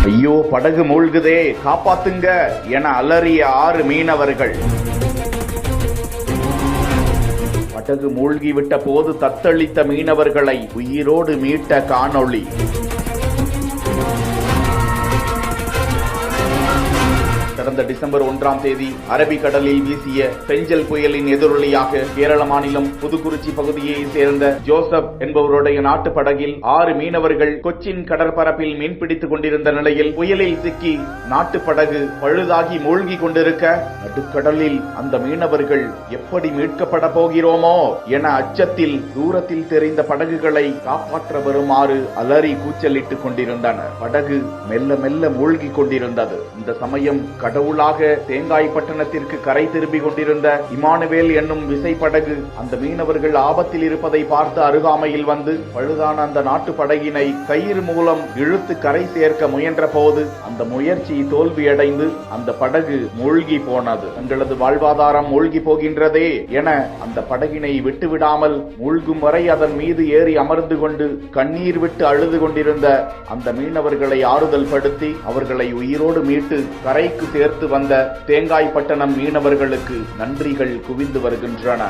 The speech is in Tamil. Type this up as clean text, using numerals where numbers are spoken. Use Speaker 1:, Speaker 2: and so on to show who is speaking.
Speaker 1: ஐயோ, படகு மூழ்குதே, காப்பாத்துங்க என அலறிய 6 மீனவர்கள். படகு மூழ்கிவிட்ட போது தத்தளித்த மீனவர்களை உயிரோடு மீட்ட காணொளி. கடந்த டிசம்பர் 1ஆம் தேதி அரபிக்கடலில் வீசிய பெஞ்சல் புயலின் எதிரொலியாக கேரள மாநிலம் புதுக்குறிச்சி பகுதியை சேர்ந்த ஜோசப் என்பவருடைய நாட்டு படகில் 6 மீனவர்கள் கொச்சின் கடற்பரப்பில் மீன்பிடித்துக் கொண்டிருந்த நிலையில் புயலில் சிக்கி நாட்டு படகு பழுதாகி மூழ்கி கொண்டிருக்க நடுக்கடலில் அந்த மீனவர்கள் எப்படி மீட்கப்பட போகிறோமோ என அச்சத்தில் தூரத்தில் தெரிந்த படகுகளை காப்பாற்ற வருமாறு அலறி கூச்சலிட்டுக் கொண்டிருந்தனர். படகு மெல்ல மெல்ல மூழ்கி கொண்டிருந்தது. இந்த சமயம் கடவுளாக தேங்காய்பட்டணத்திற்கு கரை திரும்பிக் கொண்டிருந்த இமானுவேல் என்னும் விசைப்படகு அந்த மீனவர்கள் ஆபத்தில் இருப்பதை பார்த்து அருகாமையில் வந்து பழுதான அந்த நாட்டு படகினை கயிறு மூலம் இழுத்து கரை சேர்க்க முயன்ற போது அந்த முயற்சி தோல்வியடைந்து அந்த படகு மூழ்கி போனது. தங்களது வாழ்வாதாரம் மூழ்கி போகின்றதே என அந்த படகினை விட்டுவிடாமல் மூழ்கும் வரை அதன் மீது ஏறி அமர்ந்து கொண்டு கண்ணீர் விட்டு அழுது கொண்டிருந்த அந்த மீனவர்களை ஆறுதல் படுத்தி அவர்களை உயிரோடு மீட்டு கரைக்கு சேர்த்து வந்த தேங்காய்பட்டணம் மீனவர்களுக்கு நன்றிகள் குவிந்து வருகின்றன.